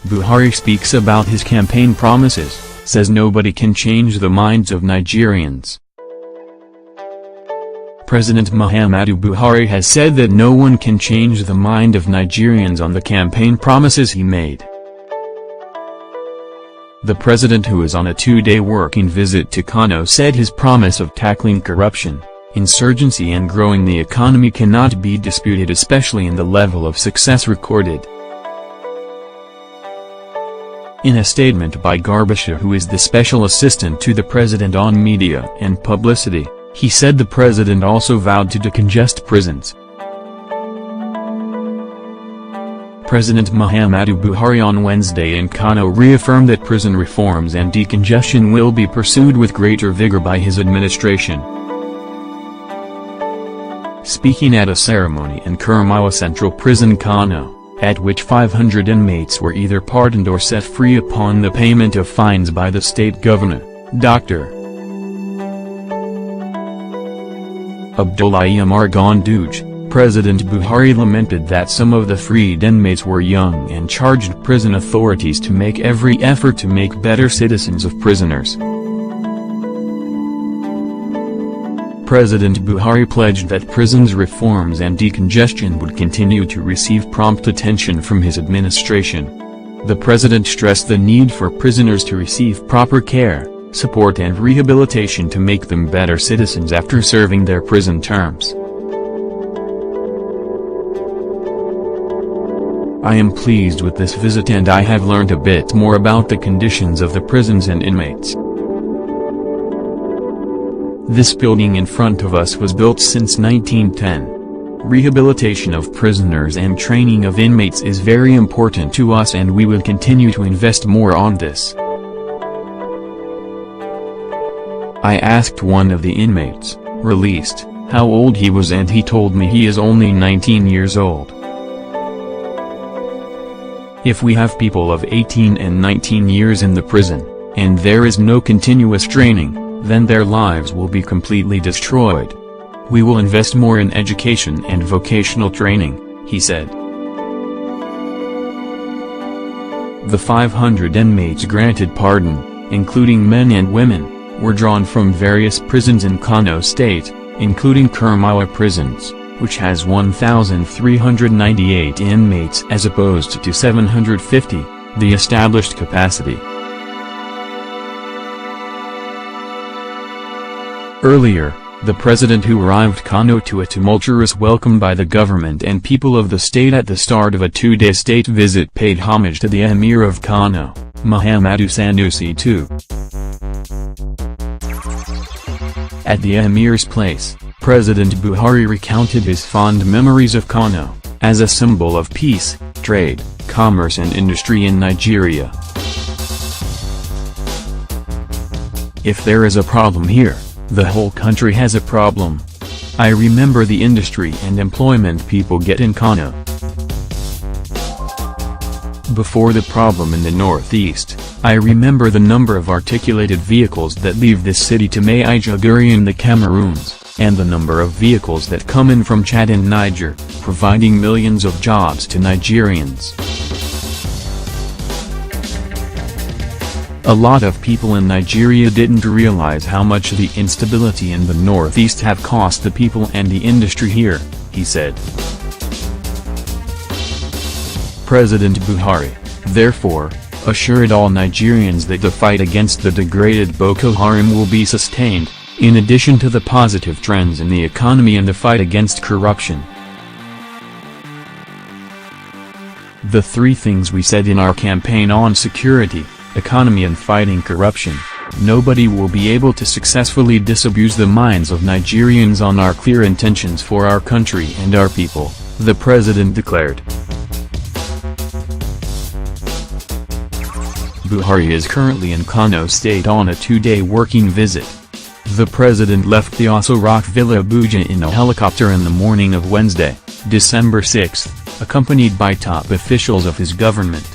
Buhari speaks about his campaign promises, says nobody can change the minds of Nigerians. President Muhammadu Buhari has said that no one can change the mind of Nigerians on the campaign promises he made. The president, who is on a two-day working visit to Kano, said his promise of tackling corruption, insurgency and growing the economy cannot be disputed, especially in the level of success recorded. In a statement by Garbasha, who is the special assistant to the president on media and publicity, he said the president also vowed to decongest prisons. President Muhammadu Buhari on Wednesday in Kano reaffirmed that prison reforms and decongestion will be pursued with greater vigor by his administration. Speaking at a ceremony in Kurmawa Central Prison, Kano, at which 500 inmates were either pardoned or set free upon the payment of fines by the state governor, Dr. Abdullahi Umar Ganduje, President Buhari lamented that some of the freed inmates were young and charged prison authorities to make every effort to make better citizens of prisoners. President Buhari pledged that prisons reforms and decongestion would continue to receive prompt attention from his administration. The president stressed the need for prisoners to receive proper care, support and rehabilitation to make them better citizens after serving their prison terms. I am pleased with this visit and I have learned a bit more about the conditions of the prisons and inmates. This building in front of us was built since 1910. Rehabilitation of prisoners and training of inmates is very important to us and we will continue to invest more on this. I asked one of the inmates, released, how old he was and he told me he is only 19 years old. If we have people of 18 and 19 years in the prison, and there is no continuous training, then their lives will be completely destroyed. We will invest more in education and vocational training, he said. The 500 inmates granted pardon, including men and women, were drawn from various prisons in Kano State, including Kurmawa prisons, which has 1,398 inmates as opposed to 750, the established capacity. Earlier, the president, who arrived Kano to a tumultuous welcome by the government and people of the state at the start of a two-day state visit, paid homage to the Emir of Kano, Muhammadu Sanusi II. At the Emir's place, President Buhari recounted his fond memories of Kano, as a symbol of peace, trade, commerce and industry in Nigeria. If there is a problem here, the whole country has a problem. I remember the industry and employment people get in Kano. Before the problem in the northeast, I remember the number of articulated vehicles that leave this city to Maiduguri in the Cameroons, and the number of vehicles that come in from Chad and Niger, providing millions of jobs to Nigerians. A lot of people in Nigeria didn't realize how much the instability in the northeast have cost the people and the industry here, he said. President Buhari, therefore, assured all Nigerians that the fight against the degraded Boko Haram will be sustained, in addition to the positive trends in the economy and the fight against corruption. The three things we said in our campaign on security, economy and fighting corruption, nobody will be able to successfully disabuse the minds of Nigerians on our clear intentions for our country and our people, the president declared. Buhari is currently in Kano State on a two-day working visit. The president left the Oso Rock Villa Abuja in a helicopter in the morning of Wednesday, December 6, accompanied by top officials of his government.